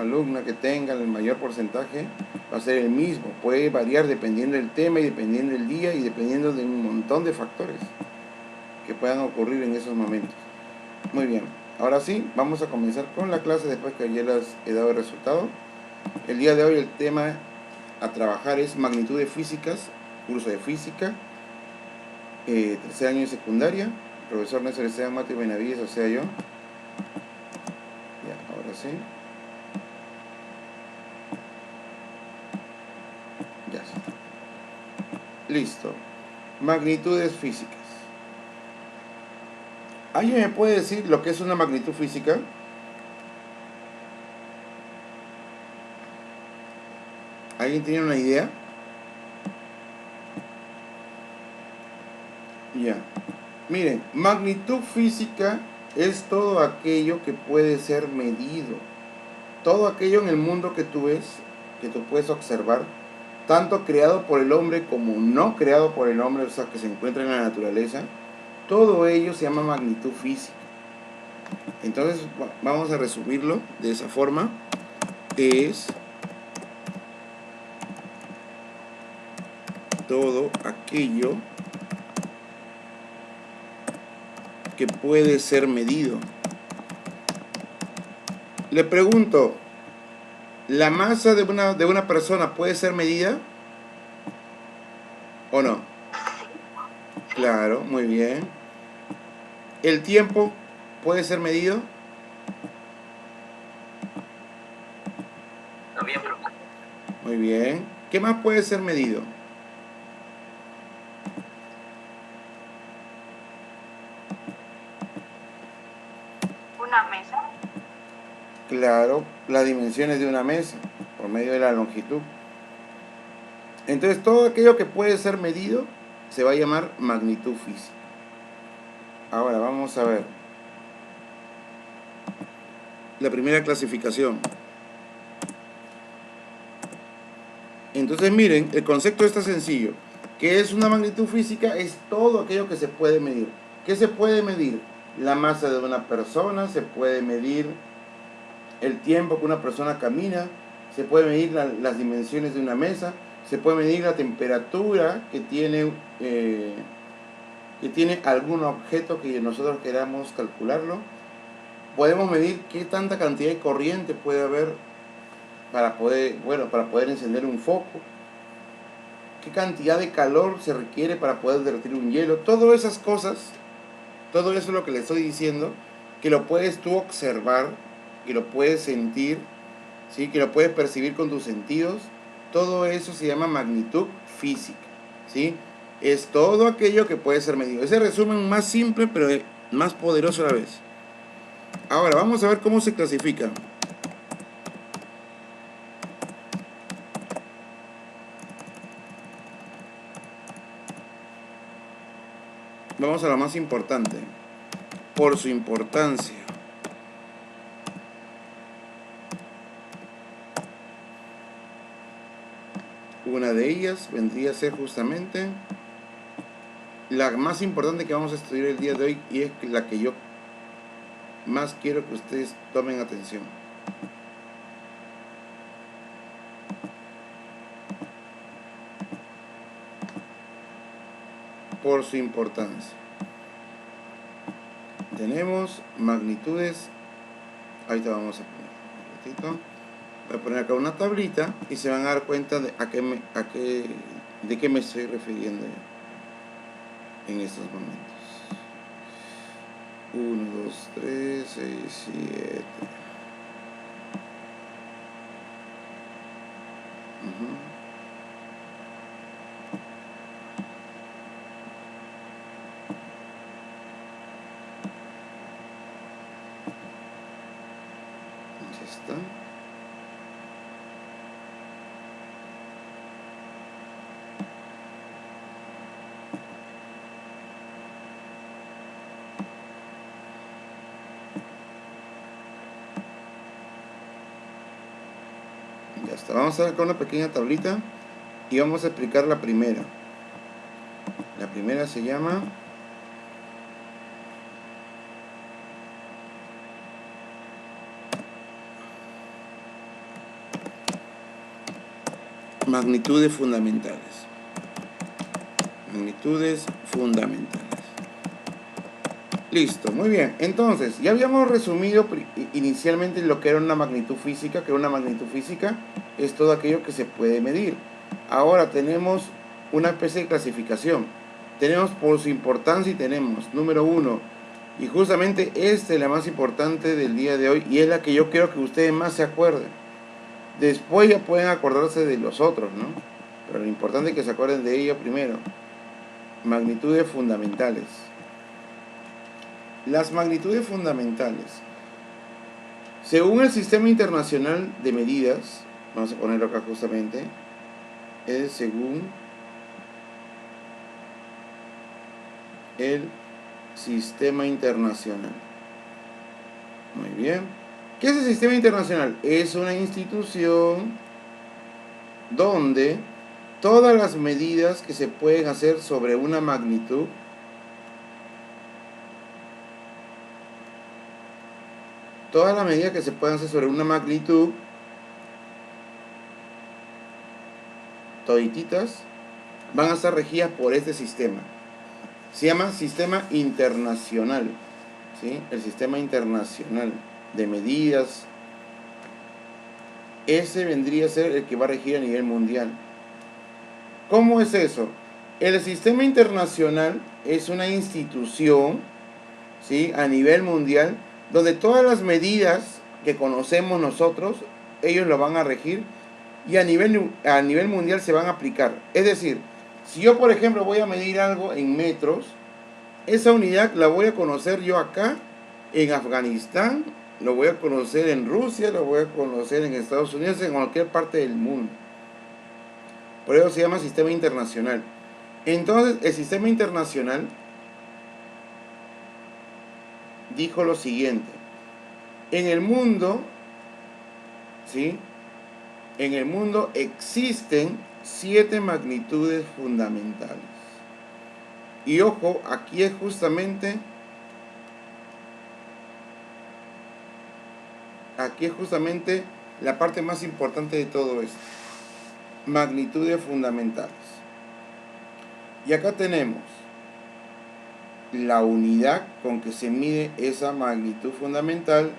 alumna que tenga el mayor porcentaje va a ser el mismo. Puede variar dependiendo del tema y dependiendo del día y dependiendo de un montón de factores que puedan ocurrir en esos momentos. Muy bien, ahora sí, vamos a comenzar con la clase después que ya les he dado el resultado. El día de hoy el tema a trabajar es magnitudes físicas, curso de física, tercer año de secundaria. El profesor Néstor Esteban Mate Benavides, o sea yo. Ya, ahora sí. Ya está. Listo. Magnitudes físicas. ¿Alguien me puede decir lo que es una magnitud física? ¿Alguien tiene una idea? Ya. Miren, magnitud física es todo aquello que puede ser medido. Todo aquello en el mundo que tú ves, que tú puedes observar, tanto creado por el hombre como no creado por el hombre, o sea, que se encuentra en la naturaleza, todo ello se llama magnitud física. Entonces, vamos a resumirlo de esa forma. Es todo aquello que puede ser medido. Le pregunto, ¿la masa de una persona puede ser medida o no? Claro, muy bien. ¿El tiempo puede ser medido? Muy bien. ¿Qué más puede ser medido? Una mesa. Claro, las dimensiones de una mesa, por medio de la longitud. Entonces, todo aquello que puede ser medido se va a llamar magnitud física. Ahora, vamos a ver. La primera clasificación. Entonces, miren, el concepto está sencillo. ¿Qué es una magnitud física? Es todo aquello que se puede medir. ¿Qué se puede medir? La masa de una persona, se puede medir el tiempo que una persona camina, se puede medir las dimensiones de una mesa, se puede medir la temperatura que tiene algún objeto que nosotros queramos calcularlo. Podemos medir qué tanta cantidad de corriente puede haber para poder encender un foco, qué cantidad de calor se requiere para poder derretir un hielo. Todas esas cosas, todo eso es lo que le estoy diciendo, que lo puedes tú observar, que lo puedes sentir, ¿sí? Que lo puedes percibir con tus sentidos. Todo eso se llama magnitud física, ¿sí? Es todo aquello que puede ser medido. Ese resumen más simple, pero más poderoso a la vez. Ahora, vamos a ver cómo se clasifica. Vamos a lo más importante. Por su importancia. Una de ellas vendría a ser justamente la más importante que vamos a estudiar el día de hoy, y es la que yo más quiero que ustedes tomen atención. Por su importancia. Tenemos magnitudes. Ahorita vamos a poner un ratito. Voy a poner acá una tablita y se van a dar cuenta de de qué me estoy refiriendo yo en estos momentos. 1, 2, 3, 6, 7. Ya está. Ya está. Vamos a ver con una pequeña tablita y vamos a explicar la primera. La primera se llama Magnitudes fundamentales. Magnitudes fundamentales. Listo, muy bien. Entonces, ya habíamos resumido inicialmente lo que era una magnitud física, que una magnitud física es todo aquello que se puede medir. Ahora tenemos una especie de clasificación. Tenemos por su importancia y tenemos, número 1, y justamente esta es la más importante del día de hoy y es la que yo quiero que ustedes más se acuerden. Después ya pueden acordarse de los otros, ¿no? Pero lo importante es que se acuerden de ella primero. Magnitudes fundamentales. Las magnitudes fundamentales. Según el Sistema Internacional de Medidas, vamos a ponerlo acá justamente, es según el Sistema Internacional. Muy bien. ¿Qué es el Sistema Internacional? Es una institución donde todas las medidas que se pueden hacer sobre una magnitud todititas van a estar regidas por este sistema. Se llama Sistema Internacional, ¿sí? El Sistema Internacional de Medidas. Ese vendría a ser el que va a regir a nivel mundial. ¿Cómo es eso? El Sistema Internacional es una institución, ¿sí?, a nivel mundial, donde todas las medidas que conocemos nosotros, ellos lo van a regir y a nivel mundial se van a aplicar. Es decir, si yo, por ejemplo, voy a medir algo en metros, esa unidad la voy a conocer yo acá, en Afganistán, lo voy a conocer en Rusia, lo voy a conocer en Estados Unidos, en cualquier parte del mundo. Por eso se llama Sistema Internacional. Entonces, el Sistema Internacional dijo lo siguiente: en el mundo, ¿sí?, en el mundo existen 7 magnitudes fundamentales. Y ojo, aquí es justamente la parte más importante de todo esto. Magnitudes fundamentales. Y acá tenemos la unidad con que se mide esa magnitud fundamental,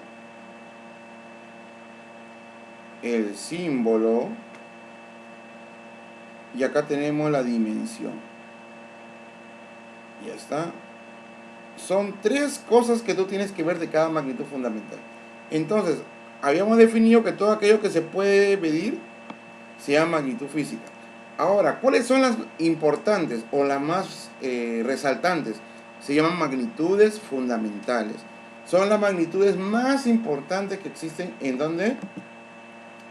el símbolo, y acá tenemos la dimensión. Ya está. Son 3 cosas que tú tienes que ver de cada magnitud fundamental. Entonces, habíamos definido que todo aquello que se puede medir se llama magnitud física. Ahora, ¿cuáles son las importantes o las más resaltantes? Se llaman magnitudes fundamentales. Son las magnitudes más importantes que existen. ¿En dónde?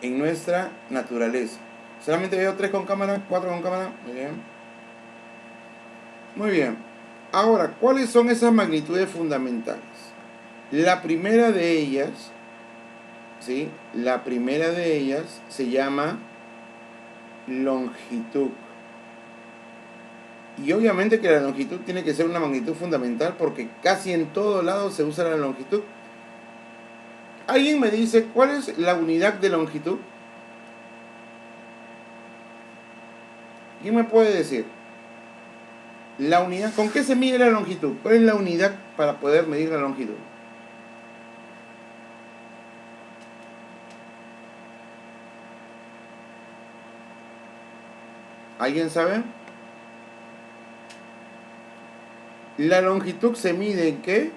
En nuestra naturaleza. Solamente veo 3 con cámara, 4 con cámara. Muy bien. Muy bien. Ahora, ¿cuáles son esas magnitudes fundamentales? La primera de ellas, ¿sí?, la primera de ellas se llama longitud. Y obviamente que la longitud tiene que ser una magnitud fundamental porque casi en todo lado se usa la longitud. ¿Alguien me dice cuál es la unidad de longitud? ¿Quién me puede decir? La unidad, ¿con qué se mide la longitud? ¿Cuál es la unidad para poder medir la longitud? ¿Alguien sabe? La longitud se mide ¿en qué?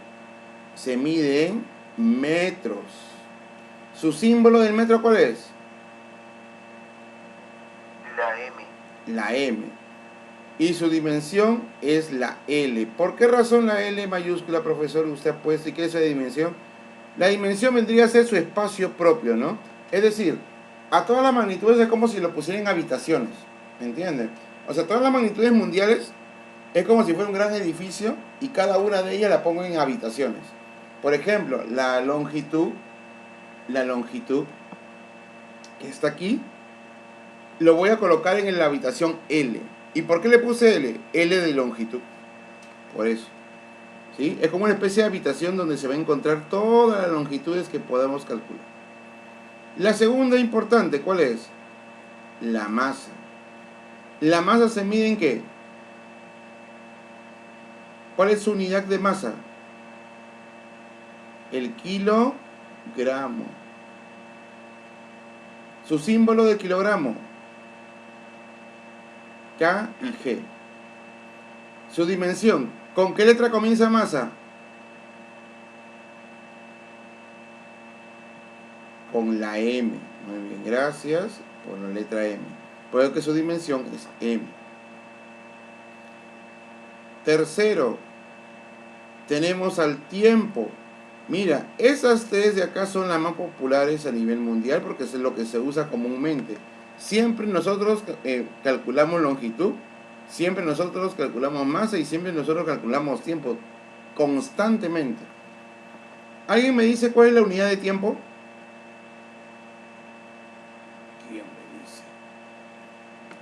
Se mide en metros. ¿Su símbolo del metro cuál es? La M. La M. Y su dimensión es la L. ¿Por qué razón la L mayúscula, profesor, usted ha puesto? ¿Y qué es esa dimensión? La dimensión vendría a ser su espacio propio, ¿no? Es decir, a todas las magnitudes es como si lo pusieran en habitaciones. ¿Me entienden? O sea, todas las magnitudes mundiales es como si fuera un gran edificio y cada una de ellas la pongo en habitaciones. Por ejemplo, la longitud que está aquí, lo voy a colocar en la habitación L. ¿Y por qué le puse L? L de longitud. Por eso. ¿Sí? Es como una especie de habitación donde se va a encontrar todas las longitudes que podamos calcular. La segunda importante, ¿cuál es? La masa. ¿La masa se mide en qué? ¿Cuál es su unidad de masa? El kilogramo. Su símbolo de kilogramo. K y G. Su dimensión. ¿Con qué letra comienza masa? Con la M. Muy bien, gracias por la letra M. Por eso que su dimensión es M. Tercero, tenemos al tiempo. Mira, esas tres de acá son las más populares a nivel mundial porque es lo que se usa comúnmente. Siempre nosotros calculamos longitud, siempre nosotros calculamos masa y siempre nosotros calculamos tiempo constantemente. ¿Alguien me dice cuál es la unidad de tiempo? ¿Quién me dice?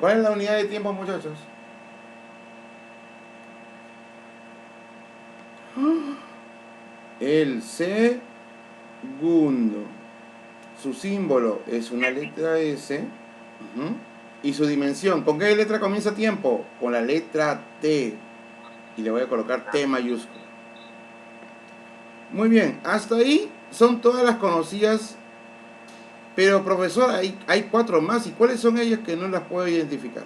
¿Cuál es la unidad de tiempo, muchachos? El segundo. Su símbolo es una letra S. Y su dimensión. ¿Con qué letra comienza tiempo? Con la letra T. Y le voy a colocar T mayúscula. Muy bien. Hasta ahí son todas las conocidas. Pero profesor, hay 4 más. ¿Y cuáles son ellas que no las puedo identificar?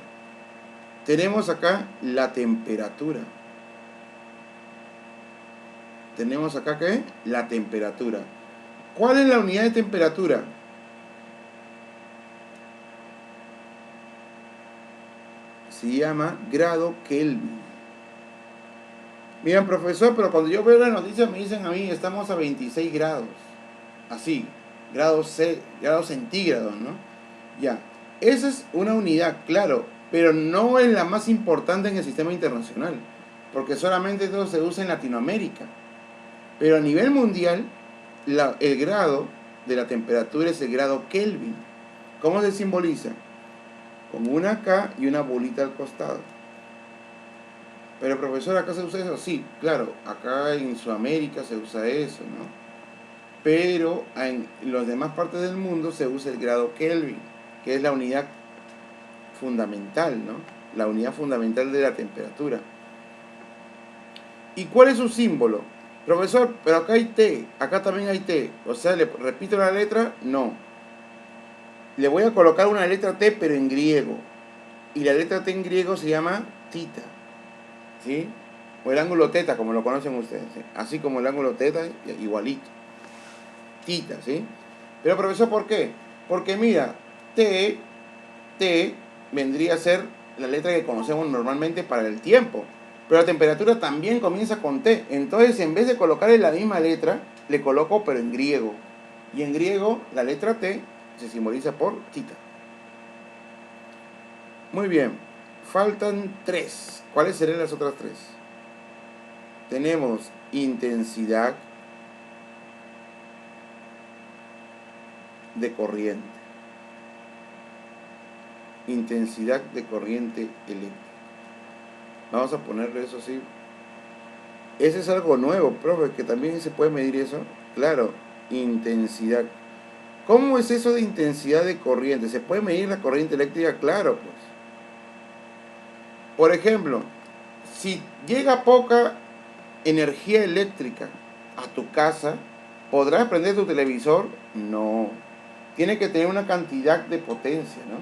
Tenemos acá la temperatura. Tenemos acá ¿qué? La temperatura. ¿Cuál es la unidad de temperatura? Se llama grado Kelvin. Miren, profesor, pero cuando yo veo la noticia me dicen a mí, estamos a 26 grados. Así, grados centígrados, ¿no? Ya, esa es una unidad, claro, pero no es la más importante en el sistema internacional, porque solamente eso se usa en Latinoamérica. Pero a nivel mundial, el grado de la temperatura es el grado Kelvin. ¿Cómo se simboliza? Con una K y una bolita al costado. Pero profesor, ¿acá se usa eso? Sí, claro, acá en Sudamérica se usa eso, ¿no? Pero en las demás partes del mundo se usa el grado Kelvin, que es la unidad fundamental, ¿no? La unidad fundamental de la temperatura. ¿Y cuál es su símbolo? Profesor, pero acá hay T, acá también hay T. O sea, ¿le repito la letra? No. Le voy a colocar una letra T, pero en griego. Y la letra T en griego se llama tita. ¿Sí? O el ángulo teta, como lo conocen ustedes. ¿Sí? Así como el ángulo teta, igualito. Tita, ¿sí? Pero profesor, ¿por qué? Porque mira, T vendría a ser la letra que conocemos normalmente para el tiempo. Pero la temperatura también comienza con T. Entonces, en vez de colocarle la misma letra, le coloco, pero en griego. Y en griego, la letra T se simboliza por tita. Muy bien. Faltan 3. ¿Cuáles serían las otras 3? Tenemos intensidad de corriente. Intensidad de corriente eléctrica. Vamos a ponerle eso así. Ese es algo nuevo, profe, que también se puede medir eso. Claro, intensidad. ¿Cómo es eso de intensidad de corriente? ¿Se puede medir la corriente eléctrica? Claro, pues. Por ejemplo, si llega poca energía eléctrica a tu casa, ¿podrás prender tu televisor? No. Tiene que tener una cantidad de potencia, ¿no?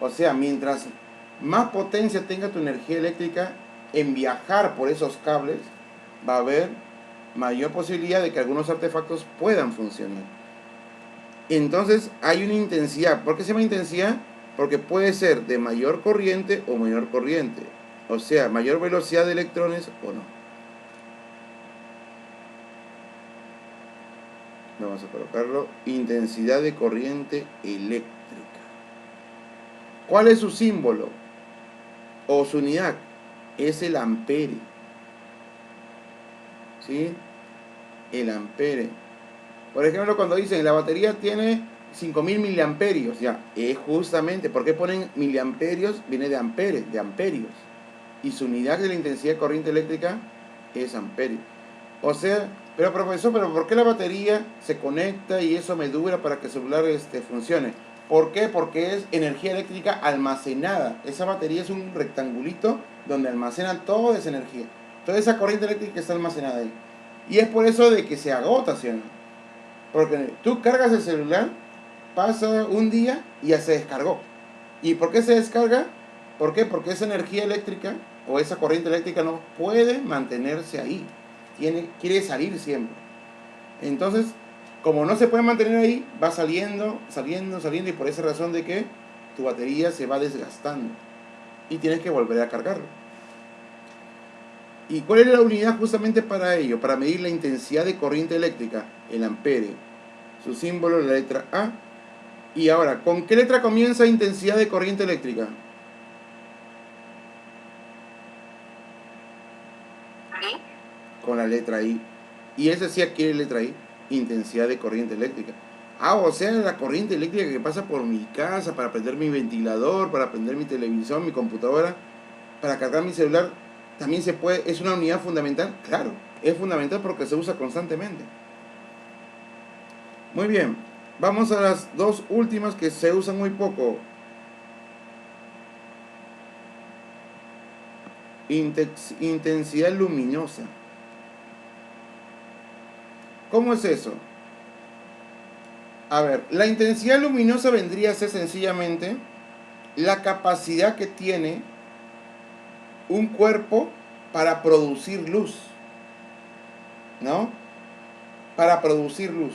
O sea, mientras más potencia tenga tu energía eléctrica en viajar por esos cables, va a haber mayor posibilidad de que algunos artefactos puedan funcionar. Entonces hay una intensidad. ¿Por qué se llama intensidad? Porque puede ser de mayor corriente o menor corriente. O sea, mayor velocidad de electrones o no. Vamos a colocarlo. Intensidad de corriente eléctrica. ¿Cuál es su símbolo? O su unidad. Es el ampere. ¿Sí? El ampere. Por ejemplo, cuando dicen la batería tiene 5000 miliamperios, ya, es justamente, ¿por qué ponen miliamperios? Viene de amperes, de amperios. Y su unidad de la intensidad de corriente eléctrica es amperio. O sea, pero profesor, ¿pero por qué la batería se conecta y eso me dura para que el celular funcione? ¿Por qué? Porque es energía eléctrica almacenada. Esa batería es un rectangulito donde almacenan toda esa energía. Toda esa corriente eléctrica está almacenada ahí. Y es por eso de que se agota, ¿sí o no? Porque tú cargas el celular, pasa un día y ya se descargó. ¿Y por qué se descarga? ¿Por qué? Porque esa energía eléctrica o esa corriente eléctrica no puede mantenerse ahí. Quiere salir siempre. Entonces, como no se puede mantener ahí, va saliendo, saliendo, saliendo, y por esa razón de que tu batería se va desgastando y tienes que volver a cargarlo. ¿Y cuál es la unidad justamente para ello? Para medir la intensidad de corriente eléctrica, el ampere. Su símbolo, la letra A. Y ahora, ¿con qué letra comienza intensidad de corriente eléctrica? ¿Sí? Con la letra I. Y ese sí adquiere letra I, intensidad de corriente eléctrica. Ah, o sea, la corriente eléctrica que pasa por mi casa para prender mi ventilador, para prender mi televisor, mi computadora, para cargar mi celular, también se puede, es una unidad fundamental. Claro, es fundamental porque se usa constantemente. Muy bien, vamos a las dos últimas que se usan muy poco. Intensidad luminosa. ¿Cómo es eso? A ver, la intensidad luminosa vendría a ser sencillamente la capacidad que tiene un cuerpo para producir luz, ¿no? Para producir luz.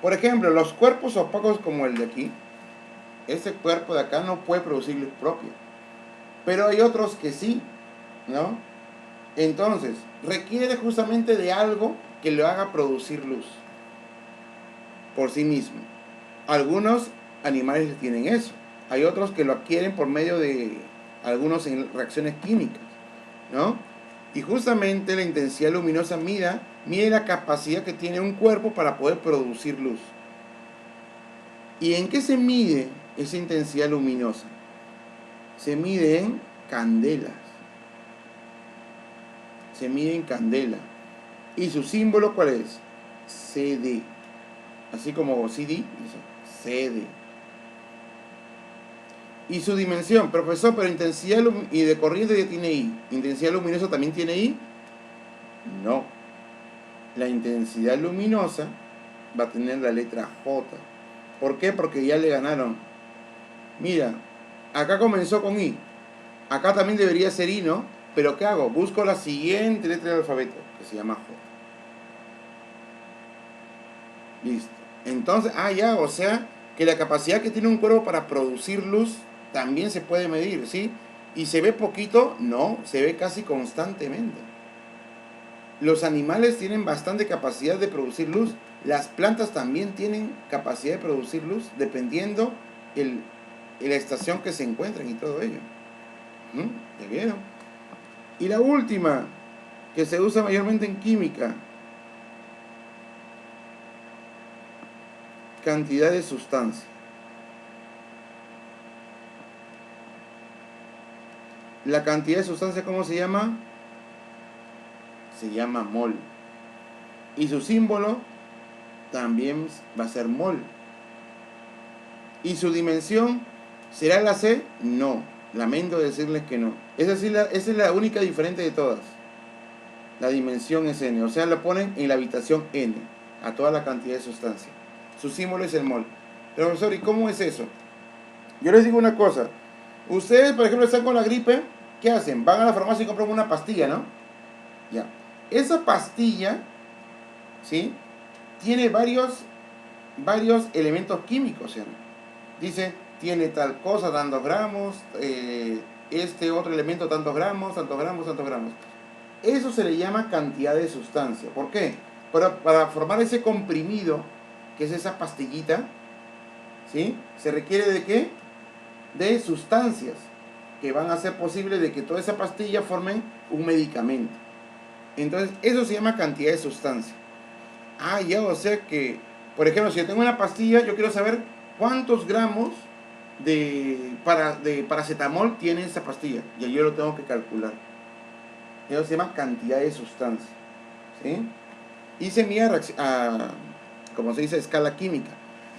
Por ejemplo, los cuerpos opacos como el de aquí, ese cuerpo de acá no puede producir luz propia, pero hay otros que sí, ¿no? Entonces, requiere justamente de algo que lo haga producir luz por sí mismo. Algunos animales tienen eso. Hay otros que lo adquieren por medio de algunas reacciones químicas, ¿no? Y justamente la intensidad luminosa mide la capacidad que tiene un cuerpo para poder producir luz. ¿Y en qué se mide esa intensidad luminosa? Se mide en candelas. Se mide en candela. ¿Y su símbolo cuál es? CD. Así como CD, CD. ¿Y su dimensión? Profesor, pero intensidad y de corriente ya tiene I. ¿Intensidad luminosa también tiene I? No. La intensidad luminosa va a tener la letra J. ¿Por qué? Porque ya le ganaron. Mira, acá comenzó con I. Acá también debería ser I, ¿no? Pero ¿qué hago? Busco la siguiente letra del alfabeto, que se llama J. Listo. Entonces, ya, o sea, que la capacidad que tiene un cuerpo para producir luz también se puede medir, ¿sí? ¿Y se ve poquito? No, se ve casi constantemente. Los animales tienen bastante capacidad de producir luz. Las plantas también tienen capacidad de producir luz, dependiendo la estación que se encuentren y todo ello. ¿Ya vieron? Y la última, que se usa mayormente en química, cantidad de sustancia. La cantidad de sustancia, ¿cómo se llama? Se llama mol. Y su símbolo también va a ser mol. ¿Y su dimensión será la C? No. Lamento decirles que no. Esa es la única diferente de todas. La dimensión es N. O sea, la ponen en la habitación N a toda la cantidad de sustancia. Su símbolo es el mol. Pero, profesor, ¿y cómo es eso? Yo les digo una cosa. Ustedes, por ejemplo, están con la gripe. ¿Qué hacen? Van a la farmacia y compran una pastilla, ¿no? Ya. Esa pastilla, ¿sí? Tiene varios elementos químicos, ¿sí? Dice, tiene tal cosa, tantos gramos, este otro elemento, tantos gramos, tantos gramos, tantos gramos. Eso se le llama cantidad de sustancia. ¿Por qué? Para formar ese comprimido, que es esa pastillita, ¿sí? Se requiere de ¿qué? De sustancias que van a hacer posible de que toda esa pastilla formen un medicamento. Entonces, eso se llama cantidad de sustancia. Ya, o sea que, por ejemplo, si yo tengo una pastilla, yo quiero saber cuántos gramos de paracetamol tiene esa pastilla. Y yo lo tengo que calcular. Eso se llama cantidad de sustancia. ¿Sí? Y se mide como se dice, a escala química.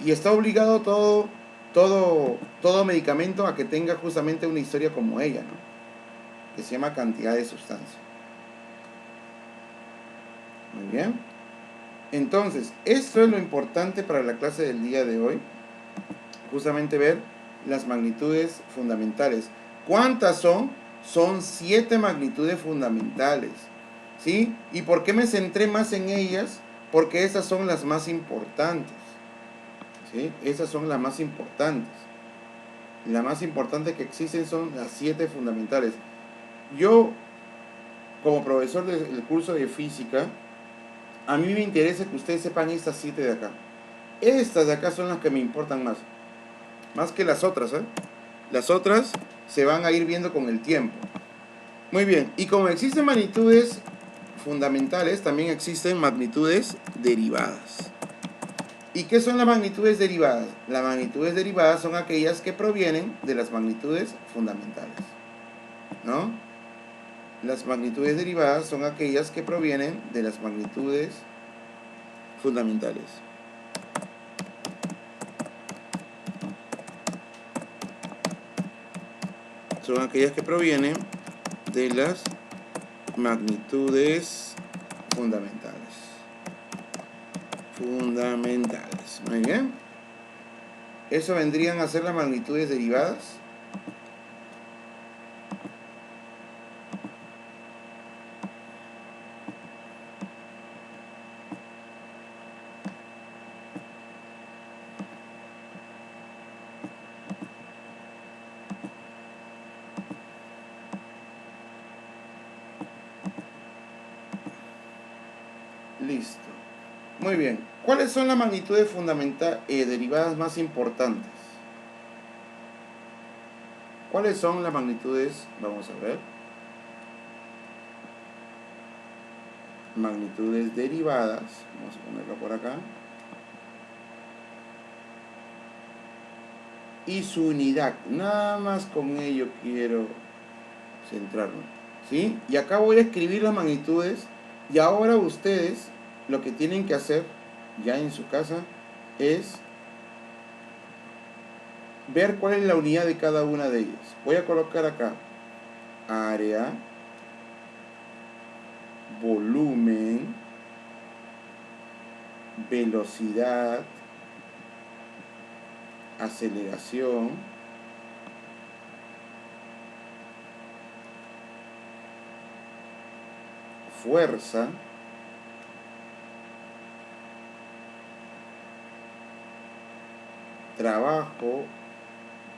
Y está obligado todo todo medicamento a que tenga justamente una historia como ella, ¿no? Que se llama cantidad de sustancia. Muy bien. Entonces, esto es lo importante para la clase del día de hoy. Justamente ver las magnitudes fundamentales. ¿Cuántas son? Son 7 magnitudes fundamentales. ¿Sí? ¿Y por qué me centré más en ellas? Porque esas son las más importantes. ¿Sí? Esas son las más importantes. Las más importantes que existen son las 7 fundamentales. Yo, como profesor del curso de física, a mí me interesa que ustedes sepan estas 7 de acá. Estas de acá son las que me importan más. Más que las otras, ¿eh? Las otras se van a ir viendo con el tiempo. Muy bien. Y como existen magnitudes fundamentales, también existen magnitudes derivadas. ¿Y qué son las magnitudes derivadas? Las magnitudes derivadas son aquellas que provienen de las magnitudes fundamentales, ¿no? Las magnitudes derivadas son aquellas que provienen de las magnitudes fundamentales. Son aquellas que provienen de las magnitudes fundamentales. Fundamentales. Muy bien. Eso vendrían a ser las magnitudes derivadas. Listo. Muy bien. ¿Cuáles son las magnitudes derivadas más importantes? ¿Cuáles son las magnitudes? Vamos a ver. Magnitudes derivadas. Vamos a ponerlo por acá. Y su unidad. Nada más con ello quiero centrarme. ¿Sí? Y acá voy a escribir las magnitudes. Y ahora ustedes lo que tienen que hacer ya en su casa es ver cuál es la unidad de cada una de ellas. Voy a colocar acá área, volumen, velocidad, aceleración, fuerza, trabajo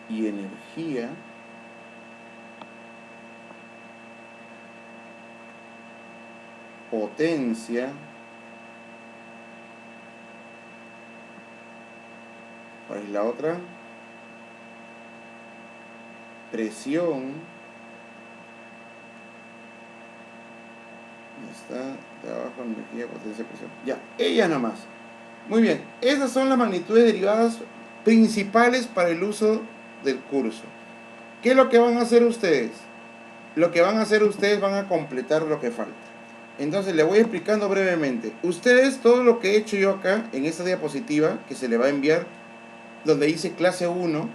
y energía, potencia, ¿cuál es la otra? Presión, está, trabajo, energía, potencia, presión. Ya, ella nada más. Muy bien, esas son las magnitudes derivadas principales para el uso del curso. ¿Qué es lo que van a hacer ustedes? Lo que van a hacer ustedes van a completar lo que falta. Entonces le voy explicando brevemente. Ustedes, todo lo que he hecho yo acá en esta diapositiva que se le va a enviar, donde dice clase 1,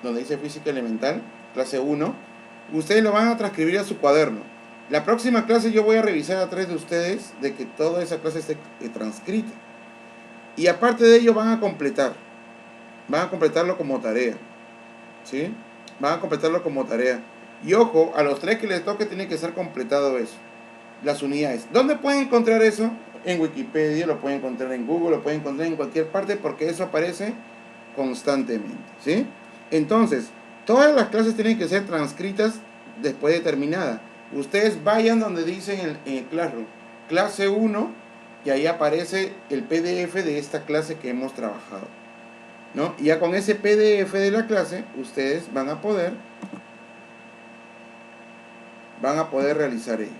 donde dice física elemental, clase 1, ustedes lo van a transcribir a su cuaderno. La próxima clase yo voy a revisar a 3 de ustedes de que toda esa clase esté transcrita. Y aparte de ello van a completarlo como tarea. ¿Sí? Van a completarlo como tarea. Y ojo, a los 3 que les toque tiene que ser completado eso. Las unidades. ¿Dónde pueden encontrar eso? En Wikipedia, lo pueden encontrar en Google, lo pueden encontrar en cualquier parte porque eso aparece constantemente. ¿Sí? Entonces, todas las clases tienen que ser transcritas después de terminada. Ustedes vayan donde dicen en el Classroom, clase 1, y ahí aparece el PDF de esta clase que hemos trabajado, ¿no? Y ya con ese PDF de la clase, ustedes van a poder realizar ello.